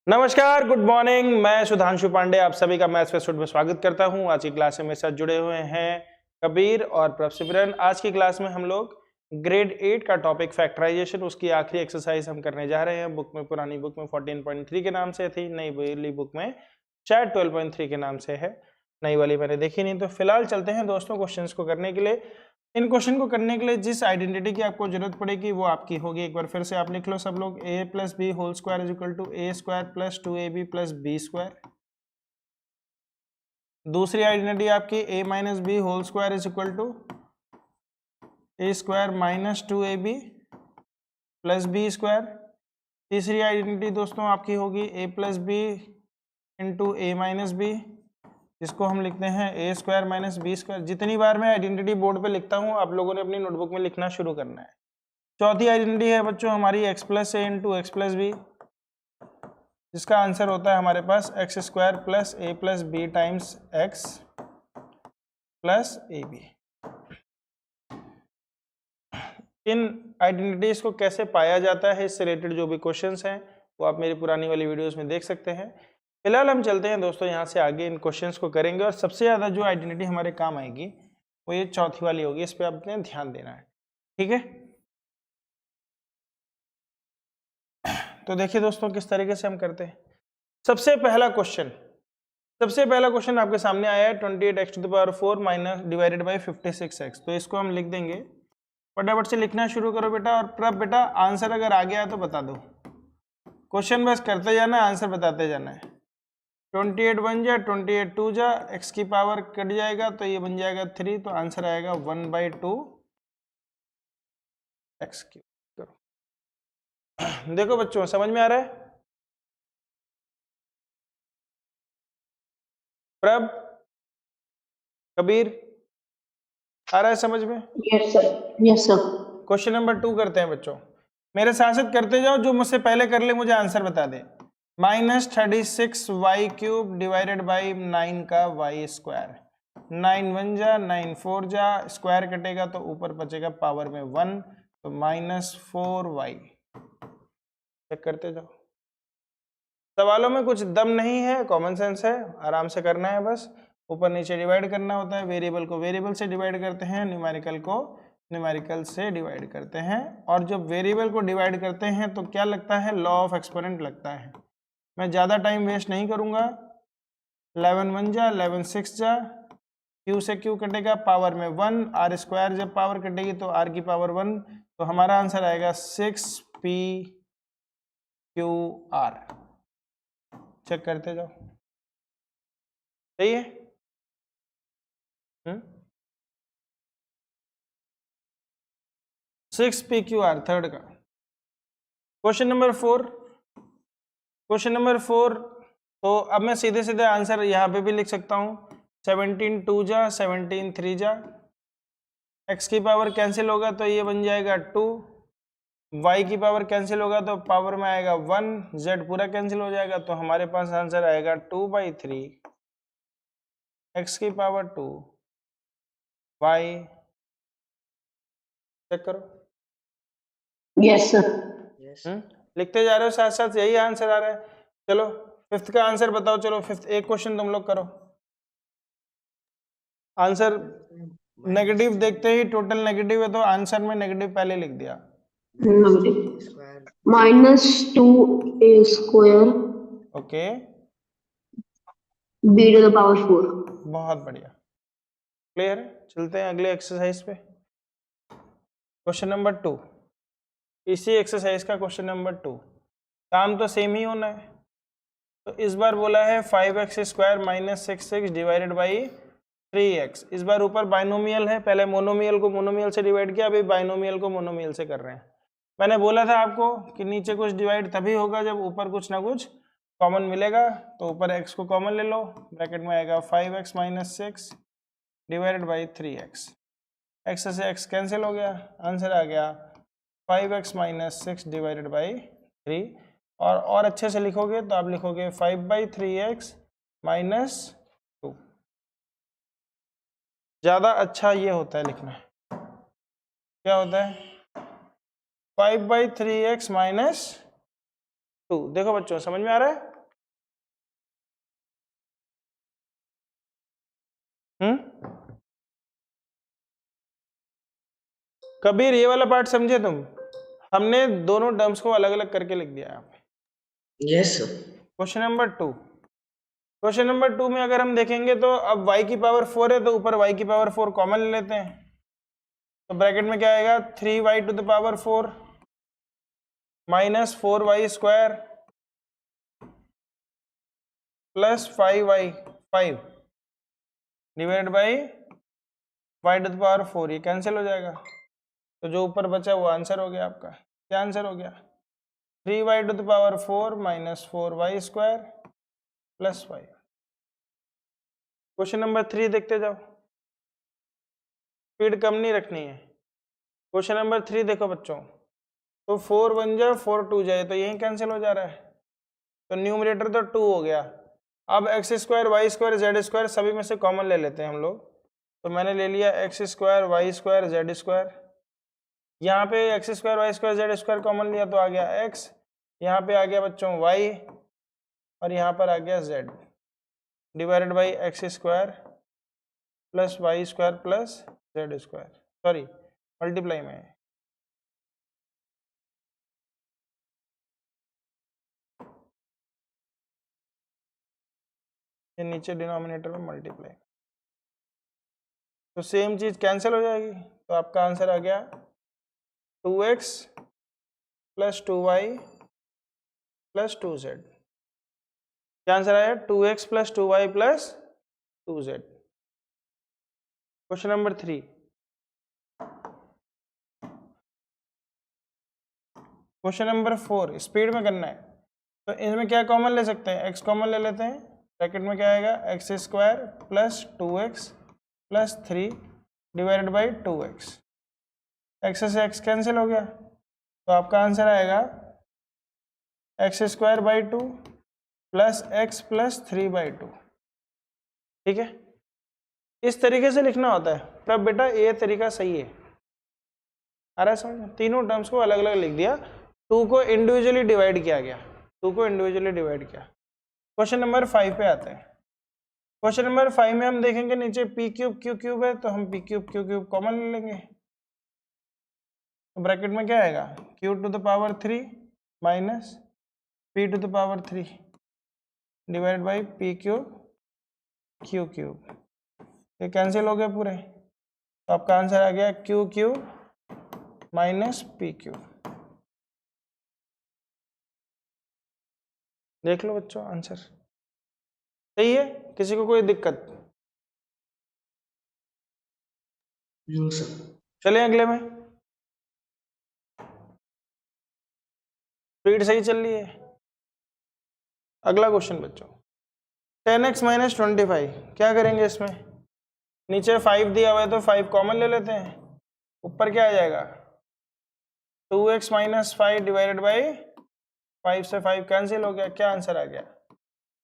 नमस्कार, good morning. मैं सुधांशु पांडे आप सभी का मैथ्स फर्स्ट में स्वागत करता हूं। आज की क्लास में मेरे साथ जुड़े हुए हैं कबीर और प्रभसिमरन। आज की क्लास में हम लोग ग्रेड 8 का टॉपिक फैक्टराइजेशन, उसकी आखिरी एक्सरसाइज हम करने जा रहे हैं। बुक में, पुरानी बुक में 14.3 के नाम से थी, नई वाली बुक में शायद 12.3 के नाम से है। नई वाली मैंने देखी नहीं। तो फिलहाल चलते हैं दोस्तों क्वेश्चंस को करने के लिए। इन क्वेश्चन को करने के लिए जिस आइडेंटिटी की आपको जरूरत पड़ेगी वो आपकी होगी। एक बार फिर से आप लिख लो सब लोग, a plus B whole square is equal to A square plus 2ab plus B square. दूसरी आइडेंटिटी आपकी a minus B whole square is equal to A square minus 2ab plus B square. तीसरी identity दोस्तों आपकी होगी a plus B into A minus B, जिसको हम लिखते हैं A square minus B square. जितनी बार मैं आइडेंटिटी बोर्ड पे लिखता हूँ आप लोगों ने अपनी नोटबुक में लिखना शुरू करना है। चौथी आइडेंटिटी है बच्चों हमारी x plus a into x plus b, जिसका आंसर होता है हमारे पास x square plus a plus b times x plus a b. इन आइडेंटिटीज को कैसे पाया जाता है, इससे रिलेटेड जो भी क्वेश्चंस हैं वो आप मेरी पुरानी वाली वीडियोस में देख सकते हैं। फिलहाल हम चलते हैं दोस्तों यहाँ से आगे, इन क्वेश्चंस को करेंगे। और सबसे ज़्यादा जो आइडेंटिटी हमारे काम आएगी वो ये चौथी वाली होगी, इस पर आपने ध्यान देना है, ठीक है। तो देखिए दोस्तों किस तरीके से हम करते हैं। सबसे पहला क्वेश्चन आपके सामने आया है 28x to the power 4 minus divided by 56x। तो इसको हम लिख देंगे, फटाफट से लिखना शुरू करो बेटा। और प्रभ बेटा आंसर अगर आ गया तो बता दो, क्वेश्चन बस करते जाना, आंसर बताते जाना है। 28 बन जा, 28 2 जा, x की पावर कट जाएगा तो ये बन जाएगा 3, तो आंसर आएगा 1/2 x क्यूब। देखो बच्चों समझ में आ रहा है? प्रभ, कबीर, आ रहा है समझ में? Yes sir, yes sir. Question number 2 करते हैं बच्चों, मेरे साथ साथ करते जाओ। जो मुझसे पहले कर ले मुझे आंसर बता दे। -36y क्यूब डिवाइडेड बाई 9 का y स्क्वायर। 9 1 जा, 9 4 जा, स्क्वायर कटेगा तो ऊपर बचेगा पावर में 1, तो -4y। चेक करते जाओ। सवालों में कुछ दम नहीं है, कॉमन सेंस है, आराम से करना है बस। ऊपर नीचे डिवाइड करना होता है, वेरिएबल को वेरिएबल से डिवाइड करते हैं, न्यूमेरिकल को न्यूमेरिकल से डिवाइड करते हैं। और जब वेरिएबल को डिवाइड करते हैं तो क्या लगता है, लॉ ऑफ एक्सपोनेंट लगता है। मैं ज़्यादा टाइम वेस्ट नहीं करूँगा। 11 1 जा, 11 6 जा, क्यू से क्यू कटेगा, पावर में 1, आर स्क्वायर जब पावर कटेगी तो आर की पावर 1, तो हमारा आंसर आएगा 6p/q/r। चेक करते जाओ, सही है? 6p/q/r थर्ड का। क्वेश्चन नंबर 4, तो अब मैं सीधे सीधे आंसर यहाँ पे भी लिख सकता हूँ। 17 2 जा, 17 3 जा, x की पावर कैंसिल होगा तो ये बन जाएगा 2, y की पावर कैंसिल होगा तो पावर में आएगा 1, z पूरा कैंसिल हो जाएगा तो हमारे पास आंसर आएगा 2/3 x की पावर 2 y। चेक करो। Yes sir. लिखते जा रहे हो साथ साथ, यही आंसर आ रहा है। चलो फिफ्थ का आंसर बताओ। चलो फिफ्थ एक क्वेश्चन तुम लोग करो। आंसर नेगेटिव देखते ही टोटल नेगेटिव है तो आंसर में नेगेटिव पहले लिख दिया। -2a² okay, b to the power 4। बहुत बढ़िया, क्लियर है। चलते हैं अगले एक्सरसाइज पे। क्वेश्चन नंबर 2, इसी एक्सरसाइज का क्वेश्चन नंबर 2। काम तो सेम ही होना है। तो इस बार बोला है 5x² minus 6x divided by 3x। इस बार ऊपर बाइनोमियल है, पहले मोनोमियल को मोनोमियल से डिवाइड किया, अभी बाइनोमियल को मोनोमियल से कर रहे हैं। मैंने बोला था आपको कि नीचे कुछ डिवाइड तभी होगा जब ऊपर कुछ ना कुछ कॉमन मिलेगा। तो ऊपर x को कॉमन ले लो, ब्रैकेट में आएगा 5x minus 6 divided by 3x। x से x कैंसिल हो गया, आंसर आ गया 5x माइनस 6 डिवाइडेड बाई 3। और अच्छे से लिखोगे तो आप लिखोगे 5/3x माइनस 2। ज़्यादा अच्छा ये होता है लिखना। क्या होता है? 5/3x minus 2। देखो बच्चों समझ में आ रहा है? कबीर ये वाला पार्ट समझे तुम? हमने दोनों टर्म्स को अलग अलग करके लिख दिया यहाँ पे। Yes sir. Question number 2, question number 2 में अगर हम देखेंगे तो अब y की पावर 4 है तो ऊपर y की पावर 4 कॉमन ले लेते हैं, तो ब्रैकेट में क्या आएगा 3y to the power 4 minus 4y square plus 5y 5 divide by y to the power 4, ये कैंसिल हो जाएगा, तो जो ऊपर बचा वो आंसर हो गया आपका। क्या आंसर हो गया? 3y to the power 4 minus 4y square plus 5। Question number 3 देखते जाओ, स्पीड कम नहीं रखनी है। क्वेश्चन नंबर 3 देखो बच्चों, तो 4 1 जा 4 2 जाए तो यही कैंसिल हो जा रहा है, तो न्यूमरेटर तो 2 हो गया। अब X square Y square Z square सभी में से कॉमन ले लेते हैं हम लोग, तो मैंने ले लिया X square Y square Z square, यहाँ पे X square Y square Z square common लिया तो आ गया एक्स, यहाँ पे आ गया बच्चों वाई और यहाँ पर आ गया Z divided by X square plus Y square plus Z square, sorry multiply में है। ये नीचे डिनोमिनेटर में मल्टीप्लाई, तो सेम चीज कैंसिल हो जाएगी, तो आपका आंसर आ गया 2x plus 2y plus 2z। क्या आंसर आया? 2x plus 2y plus 2z। Question number 3, question number 4 speed में करना है, तो इसमें क्या कॉमन ले सकते हैं? x कॉमन ले लेते हैं, ब्रैकेट में क्या आएगा x square plus 2x plus 3 divided by 2x, x से x कैंसिल हो गया, तो आपका आंसर आएगा x square by 2 plus x plus 3 by 2। ठीक है, इस तरीके से लिखना होता है, तब बेटा ये तरीका सही है। आ रहा है समझ? तीनों टर्म्स को अलग अलग लिख दिया, 2 को इंडिविजुअली डिवाइड किया गया, 2 को इंडिविजुअली डिवाइड किया। क्वेश्चन नंबर 5 पे आते हैं। क्वेश्चन नंबर 5 में हम देखेंगे नीचे p क्यूब q क्यूब है, तो हम p cube q cube common ले लेंगे, तो ब्रैकेट में क्या आएगा q to the power 3 minus p to the power 3 divide by p cube q cube, ये कैंसिल हो गया पूरे, तो आपका आंसर आ गया q cube minus p cube. देख लो बच्चों आंसर सही है, किसी को कोई दिक्कत? चले अगले में, स्पीड सही चल रही है। अगला क्वेश्चन बच्चों 10x माइनस 25, क्या करेंगे इसमें? नीचे 5 दिया हुआ है तो 5 कॉमन ले लेते हैं, ऊपर क्या आ जाएगा 2x माइनस 5 डिवाइडेड बाई 5 से 5 कैंसिल हो गया, क्या आंसर आ गया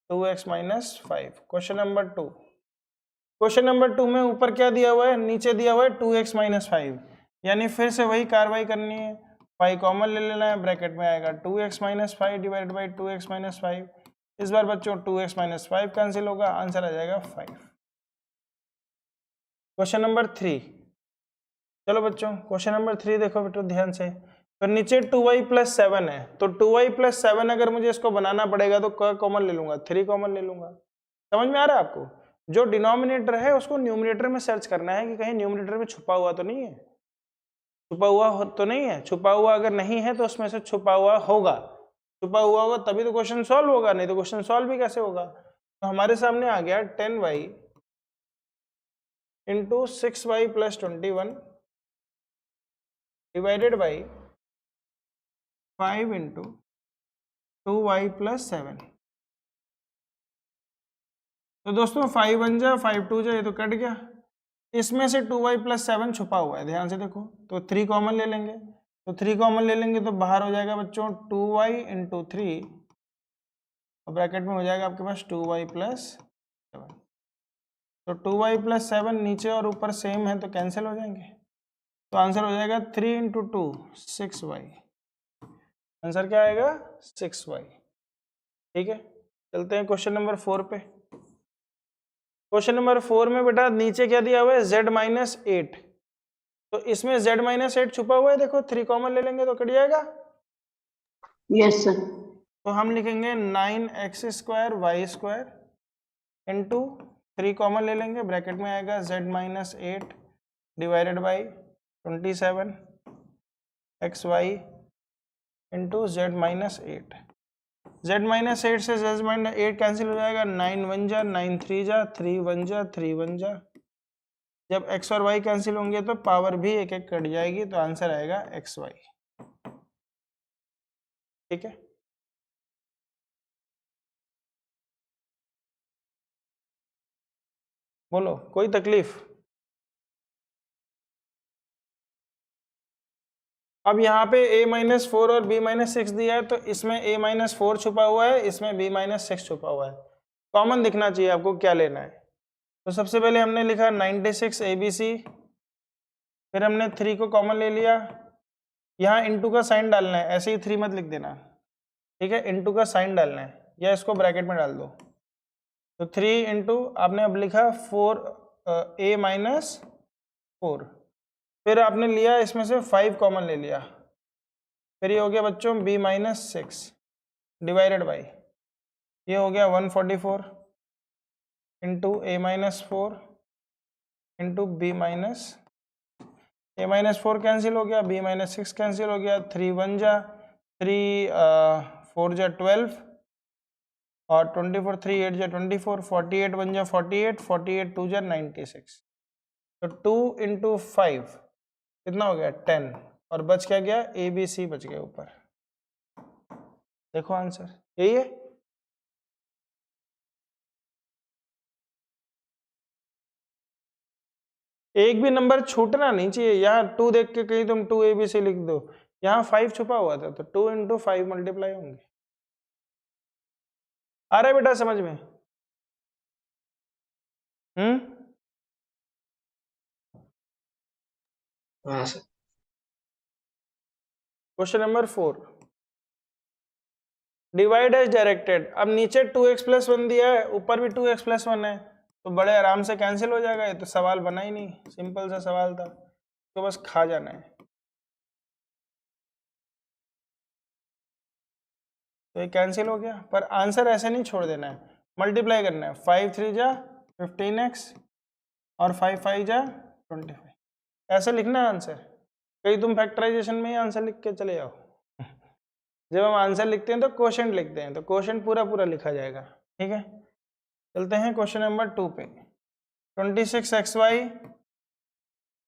2x minus 5। Question number 2, question number 2 में ऊपर क्या दिया हुआ है, नीचे दिया हुआ है 2x माइनस 5, यानी फिर से वही कार्रवाई करनी है, 5 कॉमन ले लेना है, ब्रैकेट में आएगा 2x minus 5 divided by 2x minus 5। इस बार बच्चों 2x माइनस 5 कैंसिल होगा, आंसर आ जाएगा 5। क्वेश्चन नंबर 3, चलो बच्चों क्वेश्चन नंबर 3 देखो बेटो ध्यान से, तो नीचे 2y प्लस 7 है, तो 2y प्लस 7 अगर मुझे इसको बनाना पड़ेगा तो क्या कॉमन ले लूंगा 3 कॉमन ले लूंगा। समझ में आ रहा है आपको? जो डिनोमिनेटर है उसको न्यूमरेटर में सर्च करना है कि कहीं न्यूमरेटर में छुपा हुआ तो नहीं है, छुपा हुआ तो नहीं है, छुपा हुआ अगर नहीं है तो उसमें से छुपा हुआ होगा, छुपा हुआ होगा तभी तो क्वेश्चन सॉल्व होगा, नहीं तो क्वेश्चन सॉल्व भी कैसे होगा। तो हमारे सामने आ गया 10y into 6y plus 21 divided by 5 into 2y plus 7। तो दोस्तों 5 1 जा 5 2 जा, ये तो कट गया, इसमें से 2y प्लस 7 छुपा हुआ है, ध्यान से देखो, तो 3 कॉमन ले लेंगे, तो 3 कॉमन ले लेंगे तो बाहर हो जाएगा बच्चों 2y इंटू 3 और ब्रैकेट में हो जाएगा आपके पास 2y प्लस 7। तो 2y प्लस 7 नीचे और ऊपर सेम है तो कैंसिल हो जाएंगे, तो आंसर हो जाएगा 3 इंटू 2 6y। आंसर क्या आएगा 6y। ठीक है, चलते हैं क्वेश्चन नंबर 4 पे। क्वेश्चन नंबर 4 में बेटा नीचे क्या दिया हुआ है, z-8, तो इसमें z-8 छुपा हुआ है, देखो 3 कॉमन ले लेंगे तो कट जाएगा। Yes, sir. तो हम लिखेंगे 9x² y² इंटू 3 कॉमन ले लेंगे, ब्रैकेट में आएगा z-8 divided by 27 xy into z-8। z-8 से z-8 कैंसिल हो जाएगा, 9 1 जा 9 3 जा 3 1 जा 3 1 जा। जब x और y कैंसिल होंगे तो पावर भी एक एक कट जाएगी, तो आंसर आएगा xy। ठीक है, बोलो कोई तकलीफ? अब यहाँ पे a-4 और b-6 दिया है, तो इसमें a-4 छुपा हुआ है, इसमें b-6 छुपा हुआ है। कॉमन दिखना चाहिए आपको, क्या लेना है। तो सबसे पहले हमने लिखा 96 ABC, फिर हमने 3 को कॉमन ले लिया, यहाँ इंटू का साइन डालना है, ऐसे ही 3 मत लिख देना, ठीक है, इंटू का साइन डालना है, या इसको ब्रैकेट में डाल दो। तो 3 इंटू आपने अब लिखा 4 a-4, फिर आपने लिया इसमें से 5 कॉमन ले लिया, फिर ये हो गया बच्चों b-6 डिवाइडेड बाई, ये हो गया 144 into a-4 into a-4 cancel हो गया, b-6 कैंसिल हो गया, 3 1 जा 3 4 जा 12 और 24 3 8 जा 24, 48 1 जा 48, 48 2 जा 96। तो 2 इंटू 5 कितना हो गया 10, और बच क्या गया, ABC बच गया ऊपर। देखो आंसर यही है। एक भी नंबर छूटना नहीं चाहिए, यहाँ 2 देख के कहीं तुम 2 ABC लिख दो, यहाँ 5 छुपा हुआ था, तो 2 इंटू 5 मल्टीप्लाई होंगे। आ रहा है बेटा समझ में? हाँ sir. Question number 4, divide as directed. अब नीचे 2x+1 दिया है, ऊपर भी 2x+1 है, तो बड़े आराम से कैंसिल हो जाएगा, ये तो सवाल बना ही नहीं, सिंपल सा सवाल था, तो बस खा जाना है। तो ये कैंसिल हो गया, पर आंसर ऐसे नहीं छोड़ देना है, मल्टीप्लाई करना है। 5 3 जा 15x और 5 5 जा 25, ऐसे लिखना है आंसर। कहीं तुम फैक्टराइजेशन में ही आंसर लिख के चले जाओ। जब हम आंसर लिखते हैं तो क्वोशंट लिखते हैं, तो क्वोशंट पूरा पूरा लिखा जाएगा। ठीक है, चलते हैं क्वेश्चन नंबर 2 पे। 26xy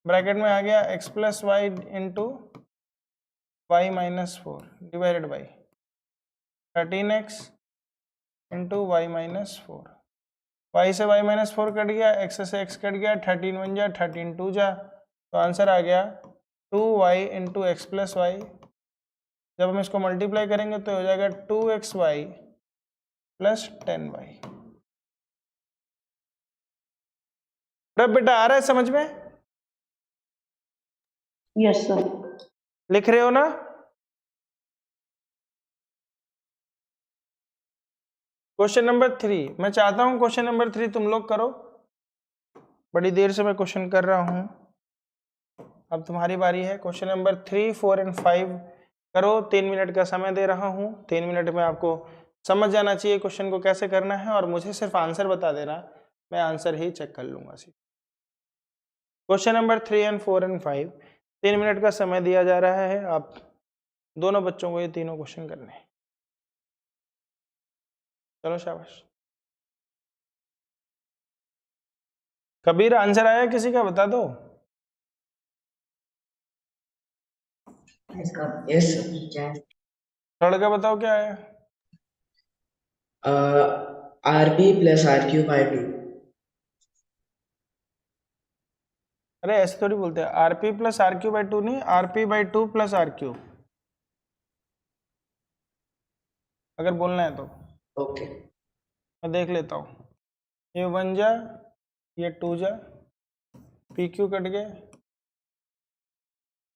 ब्रैकेट में आ गया x+y into y-4 divided by 13x into y-4। y से y-4 कट गया, x से x कट गया, 13 1 जा 13 2 जा, तो आंसर आ गया 2y इंटू x+y। जब हम इसको मल्टीप्लाई करेंगे तो हो जाएगा 2xy प्लस 10y। बेटा आ रहा है समझ में? Yes, sir. लिख रहे हो ना? क्वेश्चन नंबर 3, मैं चाहता हूं क्वेश्चन नंबर 3 तुम लोग करो, बड़ी देर से मैं क्वेश्चन कर रहा हूं, अब तुम्हारी बारी है। क्वेश्चन नंबर 3 4 एंड 5 करो, 3 मिनट का समय दे रहा हूं, 3 मिनट में आपको समझ जाना चाहिए क्वेश्चन को कैसे करना है, और मुझे सिर्फ आंसर बता देना, मैं आंसर ही चेक कर लूंगा। Question number 3 and 4 and 5, 3 minute का समय दिया जा रहा है, आप दोनों बच्चों को ये तीनों क्वेश्चन करने हैं। चलो शाबाश। कबीर आंसर आया किसी का, बता दो। Yes sir. लड़का बताओ क्या आया? RP plus RQ by 2। अरे ऐसे थोड़ी बोलते हैं, RP प्लस RQ बाई 2 नहीं, RP/2 प्लस RQ, अगर बोलना है तो। ओके। मैं देख लेता हूँ, ये 1 जा, ये 2 जा, PQ कट गया,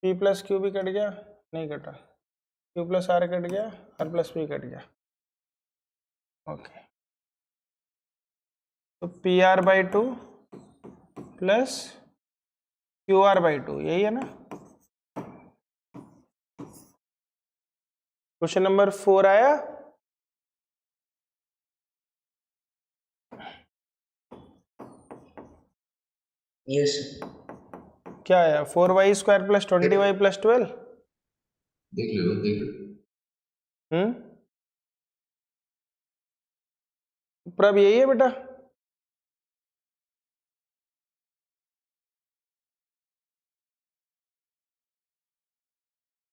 P प्लस Q भी कट गया, नहीं कटा, Q प्लस R कट गया, R प्लस P कट गया। ओके, तो PR/2 प्लस QR/2, यही है ना। क्वेश्चन नंबर 4 आया। Yes, sir. क्या आया? 4y² plus 20y plus 12। देख लो। प्रभ यही है बेटा।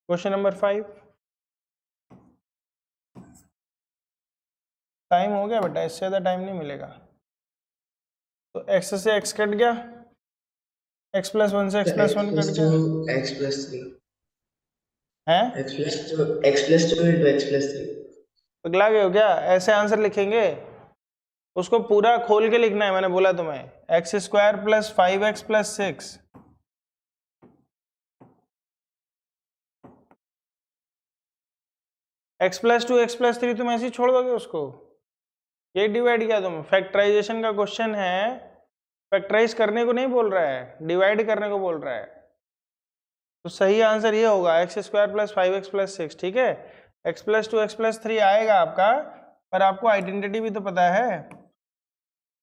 Question number 5। टाइम हो गया बेटा, इससे ज्यादा टाइम नहीं मिलेगा। तो x से x कट गया, x प्लस 1 से x So plus x 1 plus cut गया 2 x plus 3 है। x plus 2 into x plus 3. पगला गए हो क्या? ऐसे आंसर लिखेंगे, उसको पूरा खोल के लिखना है। मैंने बोला तुम्हें x² plus 5x plus 6। x plus 2 x plus 3 तुम ऐसे ही छोड़ दोगे उसको। ये डिवाइड किया तुम, फैक्टराइजेशन का क्वेश्चन है, फैक्टराइज करने को नहीं बोल रहा है, डिवाइड करने को बोल रहा है। तो सही आंसर ये होगा x² प्लस 5x प्लस 6। ठीक है, x प्लस 2 x प्लस 3 आएगा आपका, पर आपको आइडेंटिटी भी तो पता है,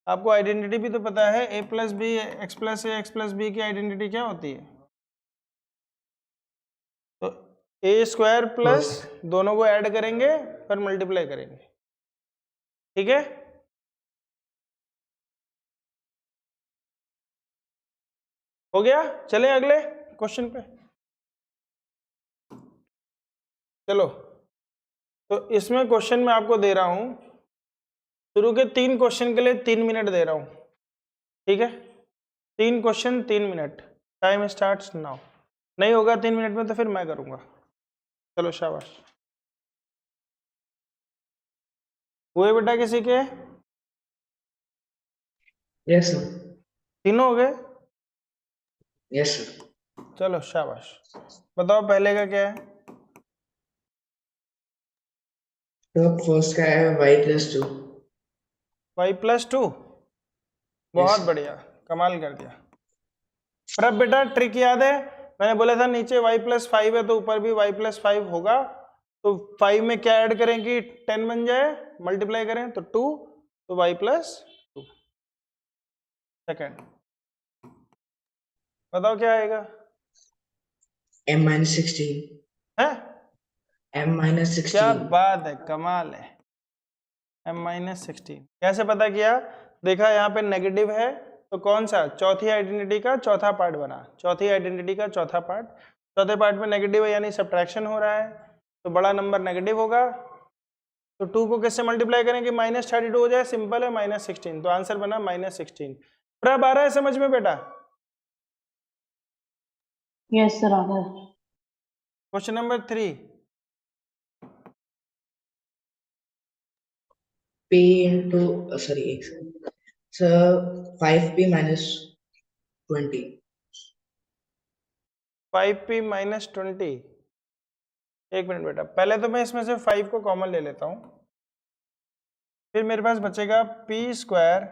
आपको आइडेंटिटी भी तो पता है। a plus B X plus A X plus B की आइडेंटिटी क्या होती है? तो a² प्लस दोनों को ऐड करेंगे पर मल्टीप्लाई करेंगे। ठीक है, हो गया। चले अगले क्वेश्चन पे। चलो, तो इसमें क्वेश्चन मैं आपको दे रहा हूं, शुरू के 3 क्वेश्चन के लिए 3 मिनट दे रहा हूं। ठीक है, 3 question 3 minute. Time starts now. नहीं होगा 3 मिनट में तो फिर मैं करूंगा। चलो शाबाश। हुए बेटा किसी के? Yes, sir. तीनों हो गए? Yes, sir. चलो शाबाश। बताओ पहले का क्या है? तो फर्स्ट का है y plus 2. y plus 2। बहुत Yes. बढ़िया, कमाल कर दिया। पर अब बेटा ट्रिक याद है, मैंने बोला था नीचे y प्लस 5 है तो ऊपर भी y प्लस 5 होगा। तो 5 में क्या ऐड करें कि 10 बन जाए, मल्टीप्लाई करें तो 2, तो y प्लस 2। सेकेंड बताओ क्या आएगा? m minus 16. है? m minus क्या 16. बात है, कमाल है। m-16 कैसे पता किया? देखा यहाँ पे नेगेटिव है, तो कौन सा? चौथी आइडेंटिटी का चौथा पार्ट बना, चौथी आइडेंटिटी का चौथा पार्ट। चौथे पार्ट में नेगेटिव है यानी सब्ट्रैक्शन हो रहा है, तो बड़ा नंबर नेगेटिव होगा। तो 2 को किससे मल्टीप्लाई करें कि -32 हो जाए? सिंपल है, -16। तो आंसर बना -16। प्रभ आ रहा है समझ में बेटा? यस सर, आ गया। Question number 3। p into sorry x. So 5p minus 20. 5p minus 20। एक मिनट बेटा, पहले तो मैं इसमें से 5 को कॉमन ले लेता हूं, फिर मेरे पास बचेगा p²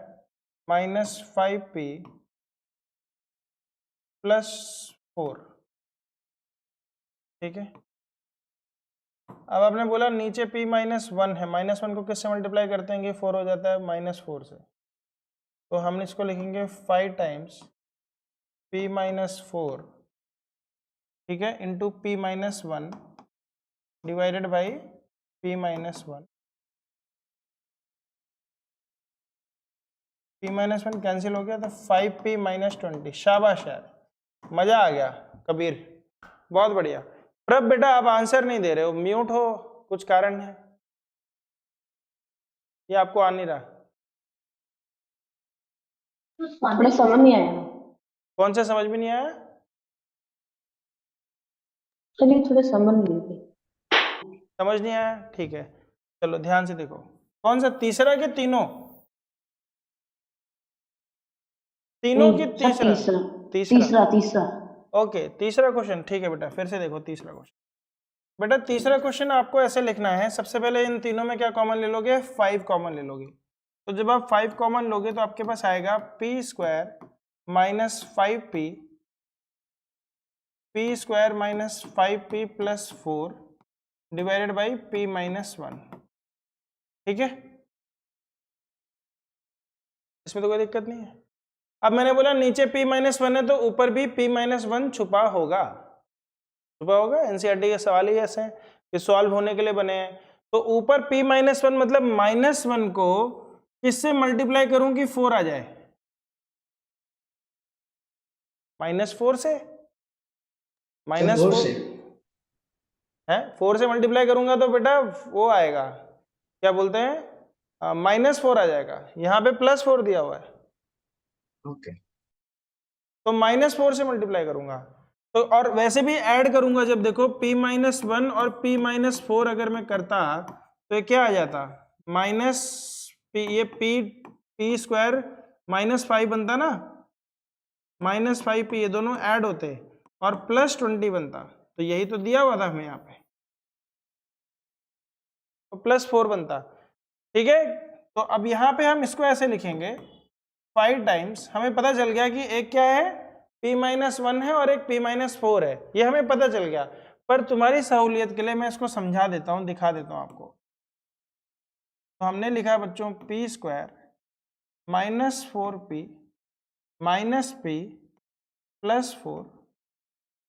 माइनस 5p प्लस 4। ठीक है, अब आपने बोला नीचे p माइनस 1 है, -1 को किससे मल्टीप्लाई करते हैं कि 4 हो जाता है? -4 से। तो हम इसको लिखेंगे 5 टाइम्स p माइनस 4, ठीक है, into p minus 1 divided by p minus 1। p minus 1 cancel हो गया तो 5p माइनस 20। शाबाश यार, मजा आ गया कबीर, बहुत बढ़िया। प्रभ बेटा आप आंसर नहीं दे रहे हो, म्यूट हो, कुछ कारण है? ये आपको आ नहीं रहा? अपने समझ नहीं आया। कौन सा समझ में नहीं आया? चलिए थोड़े समझ लीजिए। समझ नहीं आया, ठीक है। चलो ध्यान से देखो, कौन सा? तीसरा के तीनों? तीनों की नहीं सर, तीसरा? तीसरा तीसरा। ओके, तीसरा क्वेश्चन, ठीक है बेटा, फिर से देखो तीसरा क्वेश्चन। बेटा तीसरा क्वेश्चन आपको ऐसे लिखना है, सबसे पहले इन तीनों में क्या कॉमन ले लोगे? 5 कॉमन ले लोगे। तो जब आप 5 कॉमन लोगे तो आपके पास आएगा P square minus 5p, P square minus 5p plus 4 divided by p minus 1। ठीक है, इसमें तो कोई दिक्कत नहीं है। अब मैंने बोला नीचे p माइनस 1 है तो ऊपर भी p माइनस 1 छुपा होगा, छुपा होगा। एनसीईआरटी के सवाल ही ऐसे हैं कि सॉल्व होने के लिए बने हैं। तो ऊपर p माइनस 1 मतलब माइनस 1 को किससे मल्टीप्लाई करूं कि 4 आ जाए? माइनस 4 से, माइनस 4 से है, 4 से मल्टीप्लाई करूंगा तो बेटा वो आएगा, क्या बोलते हैं, माइनस 4 आ जाएगा। यहाँ पे प्लस 4 दिया हुआ है, ओके तो माइनस 4 से मल्टीप्लाई करूंगा। तो और वैसे भी ऐड करूंगा, जब देखो p माइनस 1 और p माइनस 4 अगर मैं करता तो ये क्या आ जाता, माइनस p, ये p स्क्वायर माइनस 5 बनता ना, माइनस 5p, ये दोनों ऐड होते और प्लस 20 बनता। तो यही तो दिया हुआ था हमें यहाँ पे, तो प्लस 4 बनता। ठीक है, तो अब यहाँ पे हम इसको ऐसे लिखेंगे 5 टाइम्स, हमें पता चल गया कि एक क्या है p माइनस 1 है और एक p माइनस 4 है, ये हमें पता चल गया। पर तुम्हारी सहूलियत के लिए मैं इसको समझा देता हूँ, दिखा देता हूँ आपको। तो हमने लिखा बच्चों p square minus 4p minus p plus 4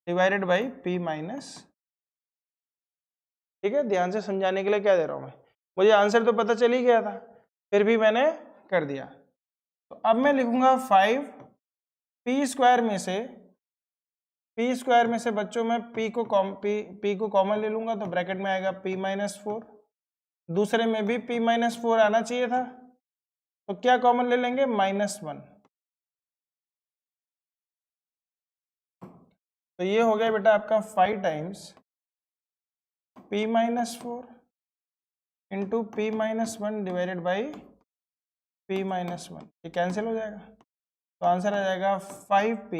divided by p minus. ठीक है, ध्यान से समझाने के लिए क्या दे रहा हूँ मैं, मुझे आंसर तो पता चल ही गया था, फिर भी मैंने कर दिया। तो अब मैं लिखूंगा 5 p स्क्वायर में से बच्चों मैं p को कॉमन ले लूंगा तो ब्रैकेट में आएगा p माइनस 4, दूसरे में भी p माइनस 4 आना चाहिए था, तो क्या कॉमन ले लेंगे, माइनस 1। तो ये हो गया बेटा आपका 5 times p minus 4 into p minus 1 divided by p minus 1, ये कैंसिल हो जाएगा, तो आंसर आ जाएगा 5p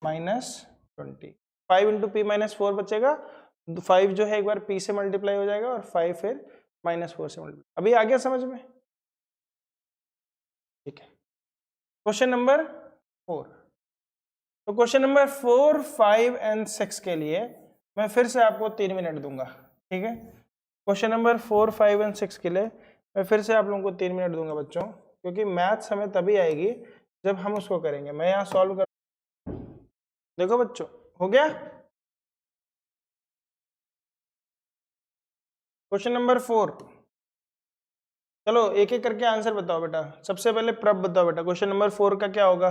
minus 20। 5 into p minus 4 बचेगा, 5 जो है एक बार p से मल्टीप्लाई हो जाएगा और 5 फिर माइनस 4 से मल्टीप्लाई। अभी आ गया समझ में? ठीक है, क्वेश्चन नंबर 4। तो क्वेश्चन नंबर 4, 5 एंड 6 के लिए मैं फिर से आपको 3 मिनट दूंगा। ठीक है, क्वेश्चन नंबर 4, 5 एंड 6 के लिए मैं फिर से आप लोगों को 3 मिनट दूंगा बच्चों, क्योंकि मैथ्स हमें तभी आएगी जब हम उसको करेंगे। मैं यहाँ सॉल्व कर, देखो बच्चों हो गया क्वेश्चन नंबर 4। चलो एक एक करके आंसर बताओ बेटा। सबसे पहले प्रभ बताओ बेटा, क्वेश्चन नंबर 4 का क्या होगा?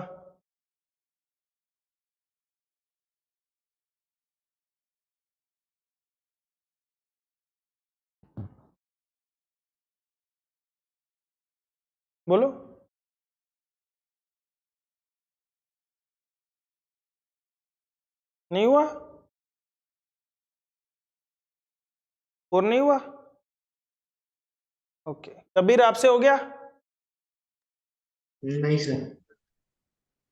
बोलो। नहीं हुआ? 4 नहीं हुआ? ओके, कबीर आपसे हो गया? नहीं सर।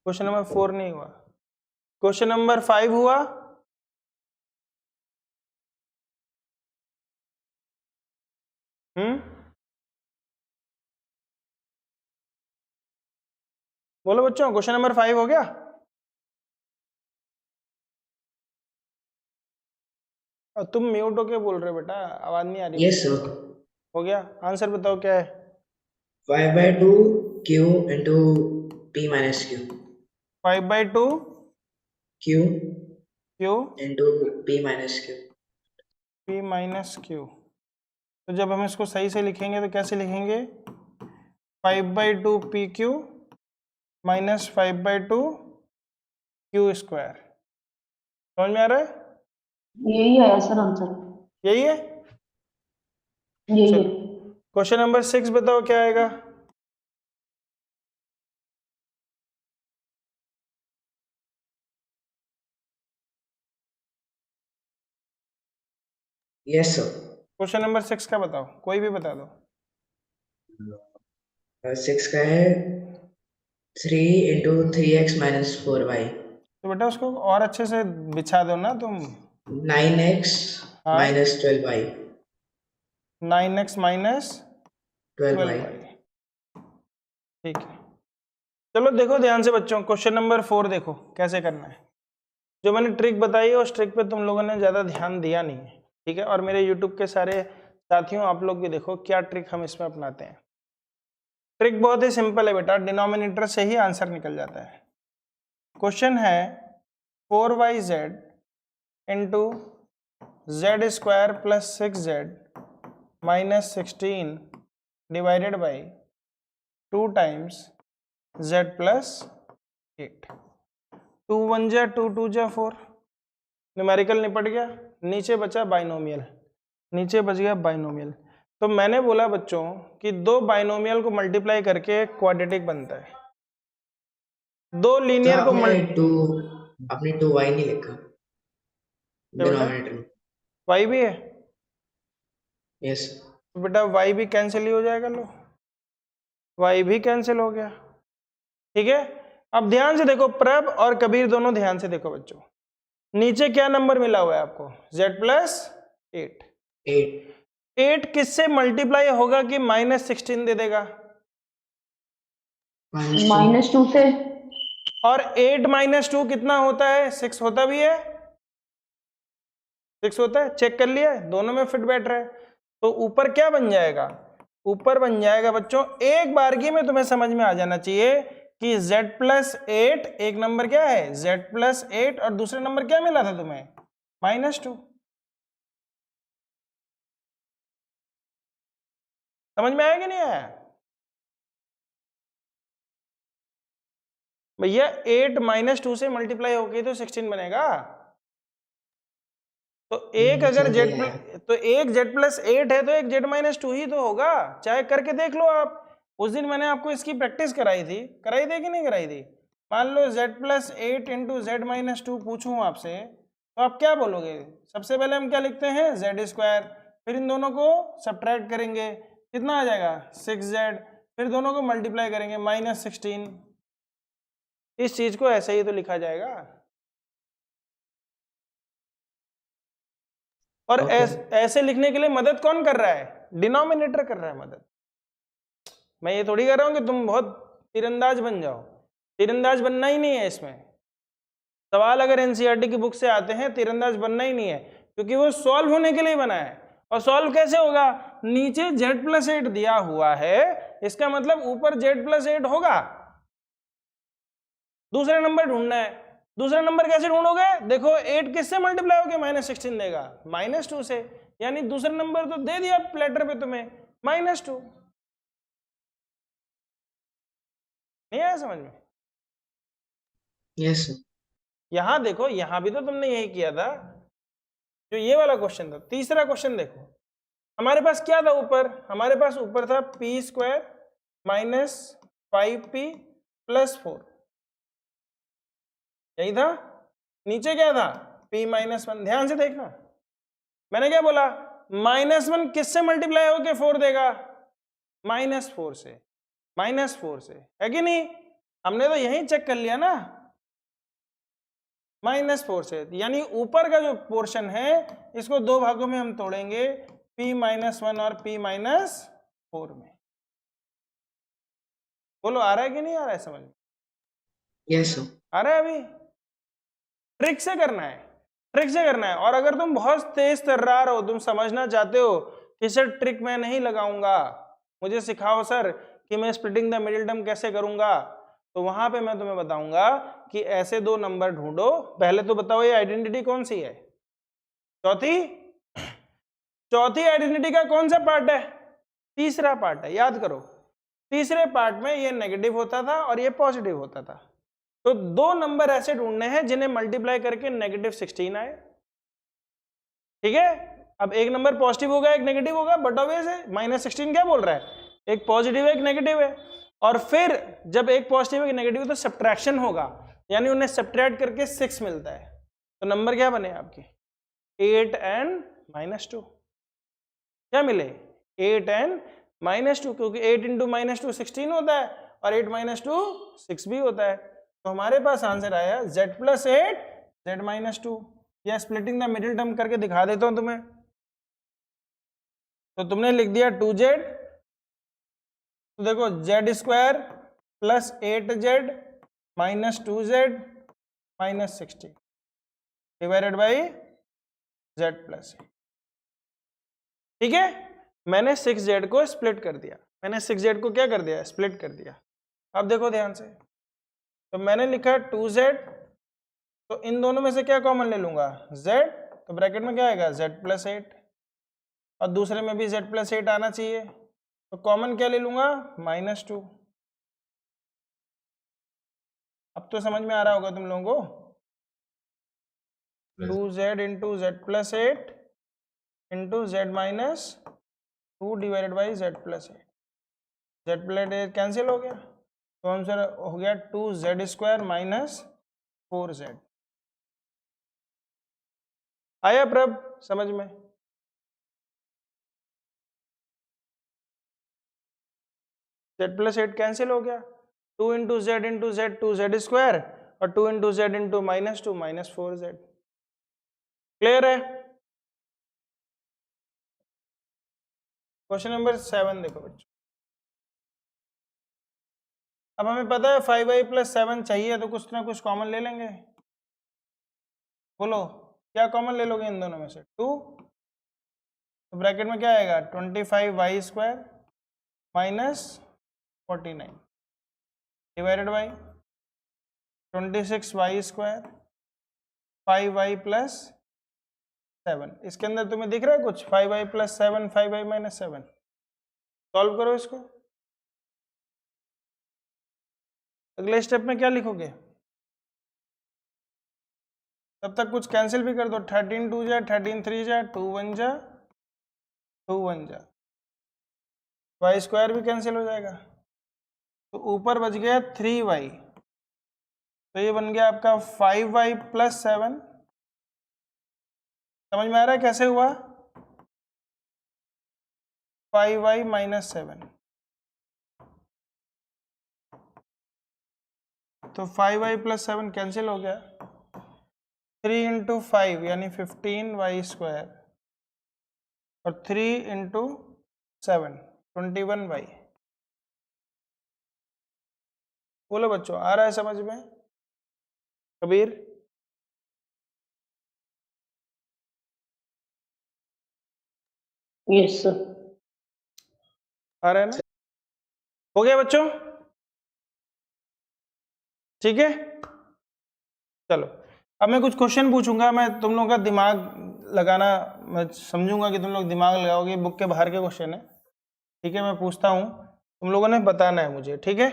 क्वेश्चन नंबर 4 नहीं हुआ। क्वेश्चन नंबर 5 हुआ? बोलो बच्चों, क्वेश्चन नंबर 5 हो गया? और तुम म्यूट होके बोल रहे हो बेटा, आवाज नहीं आ रही। Yes sir. हो गया, आंसर बताओ क्या है? 5/2 q into p minus q 5/2 q Q into p minus q। p minus Q. तो जब हम इसको सही से लिखेंगे तो कैसे लिखेंगे? 5/2 P Q minus 5/2 Q square. समझ में आ रहा है? यही है सर आंसर, यही है। यही है। क्वेश्चन नंबर 6 बताओ क्या आएगा? Yes sir. क्वेश्चन नंबर 6 का बताओ, कोई भी बता दो। 6 का है 3 into 3x minus 4y। तो बेटा उसको और अच्छे से बिछा दो ना तुम। 9x हाँ। minus 12y। 9x minus 12y। 12y। ठीक है, चलो देखो ध्यान से बच्चों, क्वेश्चन नंबर 4 देखो कैसे करना है। जो मैंने ट्रिक बताई है उस ट्रिक पे तुम लोगों ने ज़्यादा ध्यान दिया नहीं है, ठीक है। और मेरे यूट्यूब के सारे साथियों, आप लोग भी देखो क्या ट्रिक हम इसमें अपनाते हैं। ट्रिक बहुत ही सिंपल है बेटा, डिनोमिनेटर से ही आंसर निकल जाता है। क्वेश्चन है 4yz into Z square plus 6z minus 16 divided by 2 times z plus 8। 2 1 जा 2 2 जा 4, न्यूमेरिकल निपट गया, नीचे बचा बाइनोमियल, नीचे बच गया बाइनोमियल। तो मैंने बोला बच्चों कि दो बाइनोमियल को मल्टीप्लाई करके क्वाड्रेटिक बनता है, दो लीनियर को आपने 2y नहीं लिखा डिनोमिनेटर में। y भी है, यस तो बेटा y भी कैंसिल ही हो जाएगा, लो y भी कैंसिल हो गया, ठीक है। अब ध्यान से देखो, प्रभ और कबीर दोनों ध्यान से देखो बच्चों, नीचे क्या नंबर मिला हुआ है आपको, z प्लस 8। 8 किससे मल्टीप्लाई होगा कि -16 दे देगा, -2 से। और 8 - 2 कितना होता है, 6 होता भी है, 6 होता है, चेक कर लिया है, दोनों में फिट बैठ रहा है। तो ऊपर क्या बन जाएगा, ऊपर बन जाएगा बच्चों, एक बारगी में तुम्हें समझ में आ जाना चाहिए कि z प्लस 8 एक नंबर क्या है, z प्लस 8, और दूसरे नंबर क्या मिला था तुम्हें, -2। समझ में आया कि नहीं आया भैया, 8 -2 से मल्टीप्लाई होके तो 16 बनेगा। तो एक अगर तो एक z प्लस 8 है तो एक z -2 ही तो होगा, चाहे करके देख लो आप। उस दिन मैंने आपको इसकी प्रैक्टिस कराई थी कि नहीं कराई थी। मान लो z प्लस 8 इंटू z -2 पूछूं आपसे, तो आप क्या बोलोगे, सबसे पहले हम क्या लिखते हैं, z स्क्वायर, फिर इन दोनों को सब्ट्रैक्ट करेंगे, कितना आ जाएगा 6z, फिर दोनों को मल्टीप्लाई करेंगे -16। इस चीज को ऐसे ही तो लिखा जाएगा। और ऐसे लिखने के लिए मदद कौन कर रहा है, डिनोमिनेटर कर रहा है मदद। मैं ये थोड़ी कर रहा हूं कि तुम बहुत तीरंदाज बन जाओ, तीरंदाज बनना ही नहीं है इसमें। सवाल अगर एनसीईआरटी की बुक से आते हैं, तीरंदाज बनना ही नहीं है, क्योंकि वो सॉल्व होने के लिए बना है। और सॉल्व कैसे होगा, नीचे z प्लस 8 दिया हुआ है, इसका मतलब ऊपर z प्लस 8 होगा, दूसरा नंबर ढूंढना है। दूसरा नंबर कैसे ढूंढोगे, देखो 8 किससे मल्टीप्लाई होके -16 देगा, -2 से, यानी दूसरा नंबर तो दे दिया प्लेटर पे तुम्हें, -2। नहीं आया समझ में? यस यहां देखो, यहां भी तो तुमने यही किया था, जो ये वाला क्वेश्चन था। तीसरा क्वेश्चन देखो, हमारे पास क्या था ऊपर, हमारे पास ऊपर था p² माइनस 5p प्लस 4, यही था। नीचे क्या था, p-1। ध्यान से देखना, मैंने क्या बोला, -1 किससे मल्टीप्लाई होके 4 देगा, -4 से, -4 से, है कि नहीं? हमने तो यही चेक कर लिया ना, -4 से, यानी ऊपर का जो पोर्शन है इसको दो भागों में हम तोड़ेंगे, p-1 और p-4 में। बोलो आ रहा है कि नहीं आ रहा है समझ में? यस आ रहा है? अभी ट्रिक से करना है, ट्रिक से करना है। और अगर तुम बहुत तेज तर्रार हो, तुम समझना चाहते हो कि सर ट्रिक मैं नहीं लगाऊंगा, मुझे सिखाओ सर कि मैं स्प्लिटिंग द मिडिल टर्म कैसे करूंगा, तो वहां पे मैं तुम्हें बताऊंगा कि ऐसे दो नंबर ढूंढो। पहले तो बताओ ये आइडेंटिटी कौन सी है, चौथी आइडेंटिटी का कौन सा पार्ट है, तीसरा पार्ट है। याद करो, तीसरे पार्ट में ये नेगेटिव होता था और ये पॉजिटिव होता था। तो दो नंबर ऐसे ढूंढने हैं जिन्हें मल्टीप्लाई करके -16 आए, ठीक है। अब एक नंबर पॉजिटिव होगा, एक नेगेटिव होगा, बट ऑब्वियस है -16 क्या बोल रहा है, एक पॉजिटिव है एक नेगेटिव है। और फिर जब एक पॉजिटिव एक नेगेटिव तो सब्ट्रैक्शन होगा, यानी उन्हें सब्ट्रैक्ट करके 6 मिलता है। तो नंबर क्या बने आपके, 8 and -2। क्या मिले, 8 and -2, क्योंकि 8 × -2 16 होता है और 8 - 2 6 भी होता है। तो हमारे पास आंसर आया z प्लस 8 z -2। या स्प्लिटिंग द मिडिल टर्म करके दिखा देता हूं तुम्हें। तो तुमने लिख दिया 2z, तो देखो z² plus 8z minus 2z minus 60 divided by z plus 8। ठीक है, मैंने 6z को स्प्लिट कर दिया, मैंने 6z को क्या कर दिया, स्प्लिट कर दिया। अब देखो ध्यान से, तो मैंने लिखा 2z, तो इन दोनों में से क्या कॉमन ले लूंगा, z, तो ब्रैकेट में क्या आएगा z प्लस 8, और दूसरे में भी z प्लस 8 आना चाहिए, तो कॉमन क्या ले लूंगा, -2। अब तो समझ में आ रहा होगा तुम लोगों को, 2z into Z plus 8 into Z minus 2 divided by Z plus 8, Z plus 8 cancel हो गया, तो आंसर हो गया 2z स्क्वायर माइनस 4z। आया प्रभ समझ में? z प्लस 8 कैंसिल हो गया, 2 इंटू जेड 2z स्क्वायर, और 2 into Z into -2 minus 4z। Clear है? क्वेश्चन नंबर 7 देखो बच्चों। अब हमें पता है 5y प्लस 7 चाहिए, तो कुछ ना कुछ कॉमन ले लेंगे। बोलो क्या कॉमन ले लोगे इन दोनों में से, 2, तो ब्रैकेट में क्या आएगा, 25y square minus 49 divided by 26y square 5y plus 7। इसके अंदर तुम्हें दिख रहा है कुछ, 5y plus 7 5y minus 7, solve करो इसको। अगले स्टेप में क्या लिखोगे, तब तक कुछ कैंसिल भी कर दो, 13 2 जा 13 3 जा 2 1 जा 2 1 जा, y स्क्वायर भी कैंसिल हो जाएगा, तो ऊपर बच गया 3y, तो ये बन गया आपका 5y प्लस 7। समझ में आ रहा है कैसे हुआ, 5y माइनस 7, तो 5y प्लस 7 कैंसिल हो गया, 3 इंटू 5 यानी 15y स्क्वायर, और 3 इंटू 7 21y। बोलो बच्चों आ रहा है समझ में, कबीर? Yes sir. आ रहा है ना, हो गया बच्चों? ठीक है, चलो अब मैं कुछ क्वेश्चन पूछूंगा, मैं तुम लोगों का दिमाग लगाना, मैं समझूंगा कि तुम लोग दिमाग लगाओगे, बुक के बाहर के क्वेश्चन है। ठीक है, मैं पूछता हूं, तुम लोगों ने बताना है मुझे, ठीक है?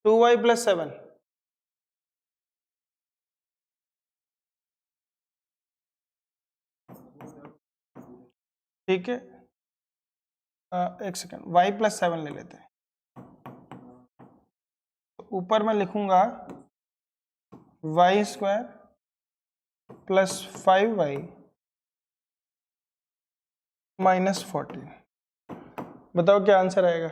टू वाई प्लस 7, ठीक है, एक सेकेंड, y प्लस 7 ले लेते हैं, तो ऊपर मैं लिखूंगा y square plus 5y minus 14। बताओ क्या आंसर आएगा?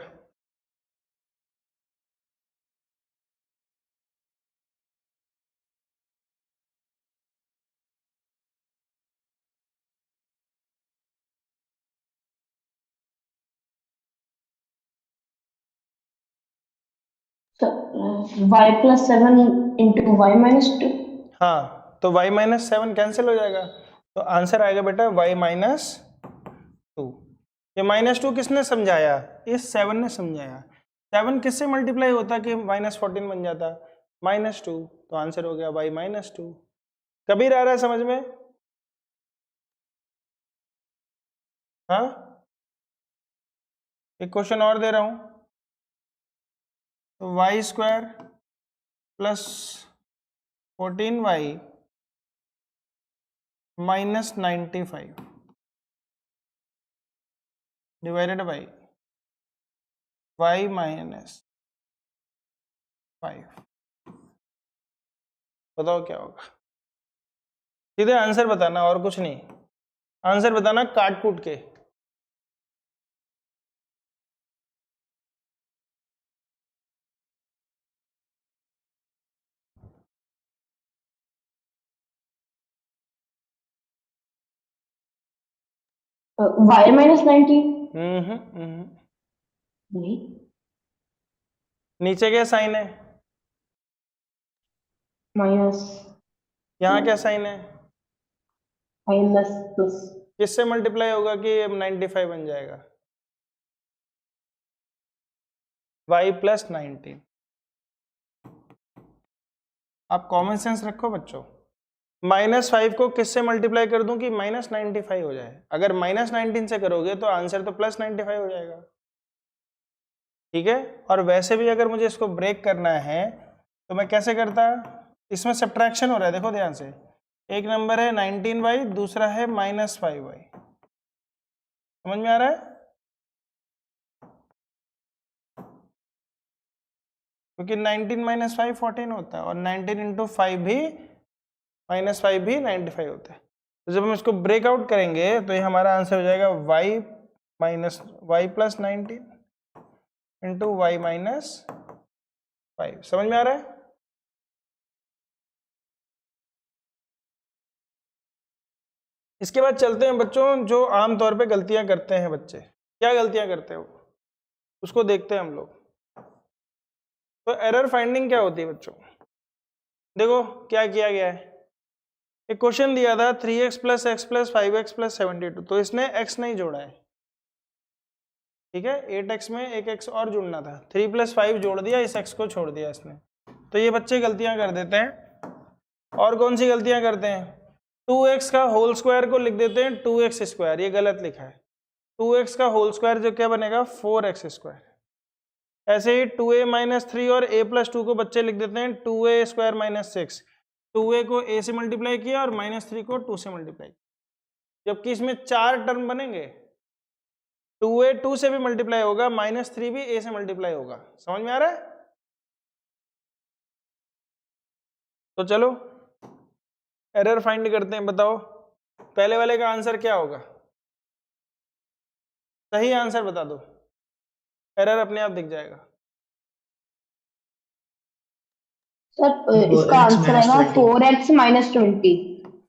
y plus 7 into Y minus 2। हाँ, तो y माइनस 7 कैंसिल हो जाएगा, तो आंसर आएगा बेटा y माइनस 2। ये -2 किसने समझाया, इस 7 ने समझाया। 7 किससे मल्टीप्लाई होता कि -14 बन जाता, -2, तो आंसर हो गया y -2। कबीर आ रहा है समझ में? हाँ, एक क्वेश्चन और दे रहा हूं, तो y square plus 14y minus 95 divided by y minus 5। बताओ क्या होगा? सीधे आंसर बताना और कुछ नहीं, आंसर बताना काट कूट के। y minus 90 नहीं नीचे क्या साइन है, माइनस यहाँ क्या साइन है, माइनस प्लस किससे मल्टीप्लाई होगा कि अब 95 बन जाएगा, y प्लस 19। आप कॉमन सेंस रखो बच्चों, -5 को किससे मल्टीप्लाई कर दूं कि -95 हो जाए, अगर -19 से करोगे तो आंसर तो +95 हो जाएगा, ठीक है। और वैसे भी अगर मुझे इसको ब्रेक करना है तो मैं कैसे करता, इसमें सब्ट्रैक्शन हो रहा है, देखो ध्यान से, एक नंबर है 19y, दूसरा है -5y, समझ में आ रहा है, क्योंकि 19 - 5 14 होता है और 19 × 5 भी -5 भी 95 होता है। तो जब हम इसको ब्रेकआउट करेंगे तो ये हमारा आंसर हो जाएगा y plus 19 into y minus 5। समझ में आ रहा है? इसके बाद चलते हैं बच्चों, जो आमतौर पे गलतियां करते हैं बच्चे, क्या गलतियां करते हैं वो उसको देखते हैं हम लोग। तो एरर फाइंडिंग क्या होती है बच्चों, देखो क्या किया गया है, एक क्वेश्चन दिया था 3x + x + 5x + 72, तो इसने x नहीं जोड़ा है, ठीक है, 8x में एक x और जुड़ना था, 3 + 5 जोड़ दिया, इस x को छोड़ दिया इसने। तो ये बच्चे गलतियां कर देते हैं। और कौन सी गलतियां करते हैं, 2x का होल स्क्वायर को लिख देते हैं 2x², ये गलत लिखा है, 2x का होल स्क्वायर जो क्या बनेगा 4x²। ऐसे ही 2a - 3 और a + 2 को बच्चे लिख देते हैं 2a² - 6, 2a को a से मल्टीप्लाई किया और -3 को 2 से मल्टीप्लाई किया, जबकि इसमें 4 टर्म बनेंगे, 2a 2 से भी मल्टीप्लाई होगा, -3 भी a से मल्टीप्लाई होगा। समझ में आ रहा है? तो चलो एरर फाइंड करते हैं, बताओ पहले वाले का आंसर क्या होगा, सही आंसर बता दो, एरर अपने आप दिख जाएगा। सर इसका आंसर आएगा 4x - 20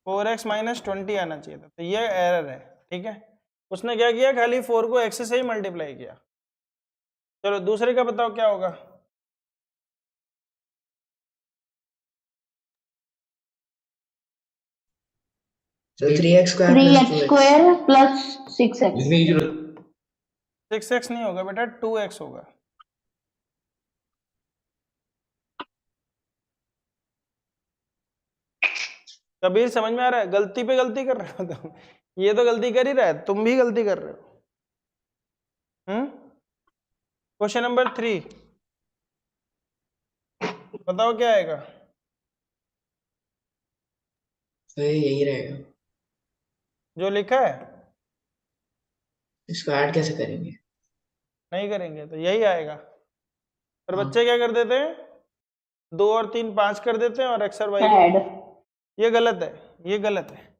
4x - 20 आना चाहिए था, तो ये एरर है, ठीक है। उसने क्या किया, खाली 4 को x से ही मल्टीप्लाई किया। चलो दूसरे का बताओ क्या होगा, So 3x square 3x² plus 6x लिखने की जरूरत 6x नहीं होगा बेटा, 2x होगा। कबीर समझ में आ रहा है, गलती पे गलती कर रहे हो तुम, ये तो गलती कर ही रहा है, तुम भी गलती कर रहे हो। क्वेश्चन नंबर 3 बताओ क्या आएगा, तो ये यही रहेगा। जो लिखा है इसको ऐड कैसे करेंगे? नहीं करेंगे तो यही आएगा। पर हाँ। बच्चे क्या कर देते हैं, 2 और 3 5 कर देते हैं और x और y को, ऐड ये गलत है, ये गलत है,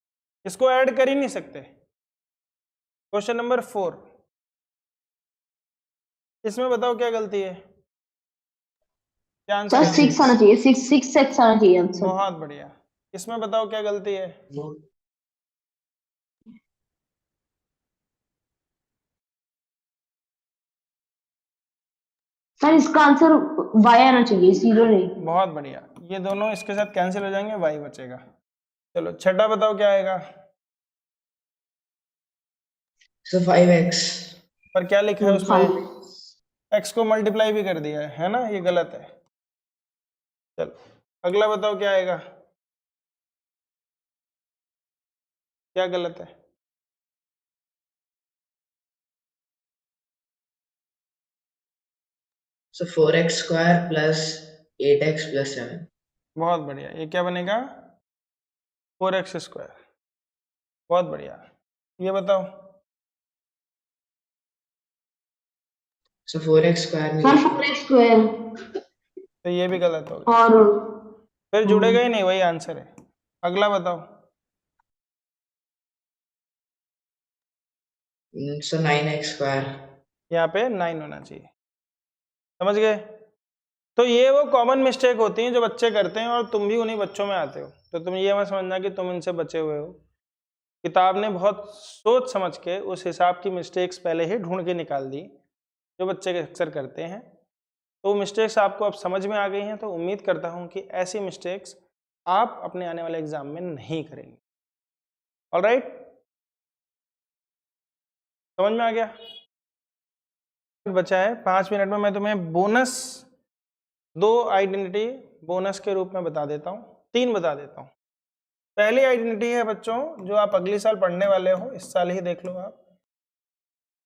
इसको ऐड कर ही नहीं सकते। क्वेश्चन नंबर 4, इसमें बताओ क्या गलती है, क्या आंसर सर है? 6 आना चाहिए, 6x आना चाहिए आंसर। बहुत बढ़िया, इसमें बताओ क्या गलती है, सर इसका आंसर y आना चाहिए, 0 नहीं। बहुत बढ़िया, ये दोनों इसके साथ कैंसिल हो जाएंगे, y बचेगा। चलो छठा बताओ क्या आएगा, So 5x पर क्या लिखा है उसमें, 5 x को मल्टीप्लाई भी कर दिया है ना, ये गलत है। चलो अगला बताओ क्या आएगा, क्या गलत है, so 4x square plus 8x plus 7. बहुत बढ़िया, ये क्या बनेगा 4x², बहुत बढ़िया। ये बताओ, So 4x square में सर 4x² तो ये भी गलत हो गया, और फिर जुड़ेगा ही नहीं, वही आंसर है। अगला बताओ, so 9x square. यहाँ पे 9 होना चाहिए, समझ गए। तो ये वो कॉमन मिस्टेक होती हैं जो बच्चे करते हैं और तुम भी उन्हीं बच्चों में आते हो, तो तुम ये मत समझना कि तुम इनसे बचे हुए हो, किताब ने बहुत सोच समझ के उस हिसाब की मिस्टेक्स पहले ही ढूंढ के निकाल दी जो बच्चे अक्सर करते हैं। तो मिस्टेक्स आपको अब समझ में आ गई हैं, तो उम्मीद करता हूं कि ऐसी मिस्टेक्स आप अपने आने वाले एग्जाम में नहीं करेंगे। ऑलराइट, समझ में आ गया? बचा है 5 मिनट में मैं तुम्हें बोनस 2 आइडेंटिटी बोनस के रूप में बता देता हूं, 3 बता देता हूं। पहली आइडेंटिटी है बच्चों जो आप अगले साल पढ़ने वाले हो, इस साल ही देख लो आप।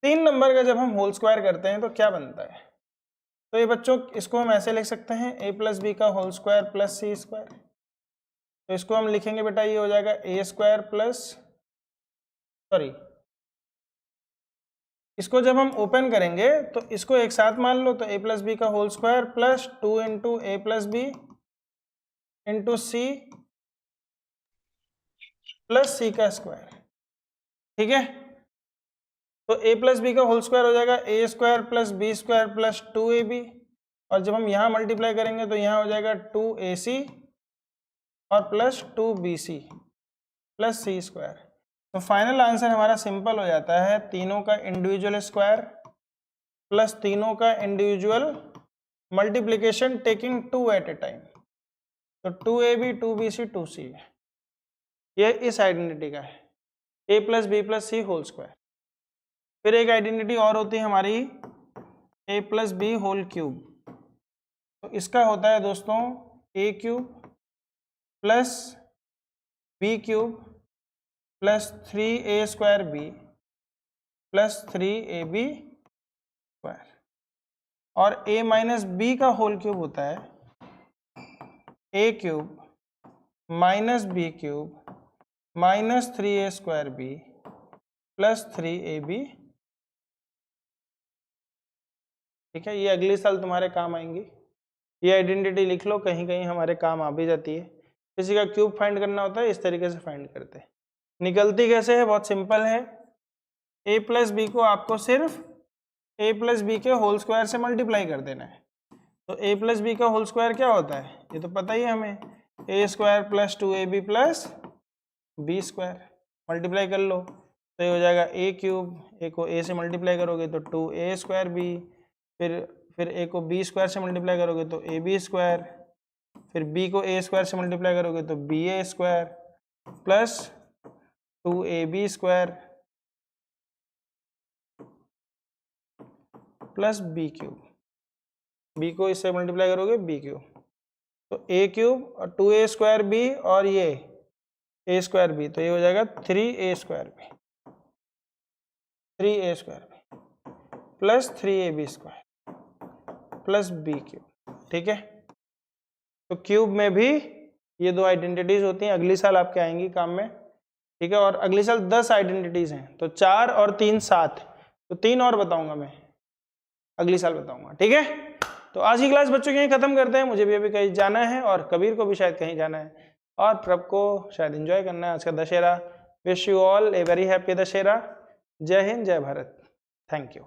3 नंबर का जब हम होल स्क्वायर करते हैं तो क्या बनता है? तो ये बच्चों इसको हम ऐसे लिख सकते हैं a प्लस बी का होल स्क्वायर प्लस सी स्क्वायर। तो इसको हम लिखेंगे बेटा, ये हो जाएगा ए स्क्वायर प्लस, सॉरी, इसको जब हम ओपन करेंगे तो इसको एक साथ मान लो, तो a प्लस बी का whole square plus 2 into a plus B into c plus c का स्क्वायर। ठीक है, तो a प्लस बी का होल स्क्वायर हो जाएगा a square plus B square plus 2ab, और जब हम यहाँ मल्टीप्लाई करेंगे तो यहाँ हो जाएगा 2ac और प्लस 2bc प्लस सी स्क्वायर। तो फाइनल आंसर हमारा सिंपल हो जाता है, तीनों का इंडिविजुअल स्क्वायर प्लस तीनों का individual multiplication taking 2 at a time. तो 2ab 2bc 2c है, ये इस आइडेंटिटी का है, a plus B plus C whole square. फिर एक आइडेंटिटी और होती है हमारी a plus B whole cube. तो इसका होता है दोस्तों a cube plus B cube plus 3a square B plus 3ab square, और a माइनस बी का होल क्यूब होता है a cube minus B cube minus 3a square B plus 3ab। ठीक है, ये अगले साल तुम्हारे काम आएंगी। ये आइडेंटिटी लिख लो, कहीं कहीं हमारे काम आ भी जाती है। किसी का क्यूब फाइंड करना होता है, इस तरीके से फाइंड करते हैं। निकलती कैसे है? बहुत सिंपल है, a प्लस बी को आपको सिर्फ a प्लस बी के होल स्क्वायर से मल्टीप्लाई कर देना है। तो a प्लस बी का होल स्क्वायर क्या होता है, ये तो पता ही है हमें, a square plus 2ab plus B square. Multiply कर लो तो ये हो जाएगा a क्यूब, a को a से मल्टीप्लाई करोगे तो 2a स्क्वायर बी, फिर a को b स्क्वायर से मल्टीप्लाई करोगे तो ab स्क्वायर, फिर b को a स्क्वायर से मल्टीप्लाई करोगे तो ba square plus 2ab square plus B cube, b को इससे मल्टीप्लाई करोगे b क्यूब, तो a क्यूब और 2a स्क्वायर b और ये a स्क्वायर b, तो ये हो जाएगा 3a square b, 3a square b plus 3ab square plus B cube. ठीक है, तो क्यूब में भी ये 2 आइडेंटिटीज होती हैं, अगली साल आपके आएंगी काम में। ठीक है, और अगले साल 10 आइडेंटिटीज हैं, तो 4 और 3 7, तो 3 और बताऊंगा मैं, अगली साल बताऊंगा। ठीक है, तो आज की क्लास बच्चों की यहीं खत्म करते हैं। मुझे भी अभी कहीं जाना है और कबीर को भी शायद कहीं जाना है, और प्रभ को शायद एंजॉय करना है आज का Dussehra. Wish you all a very happy Dussehra. जय हिंद, जय भारत, थैंक यू।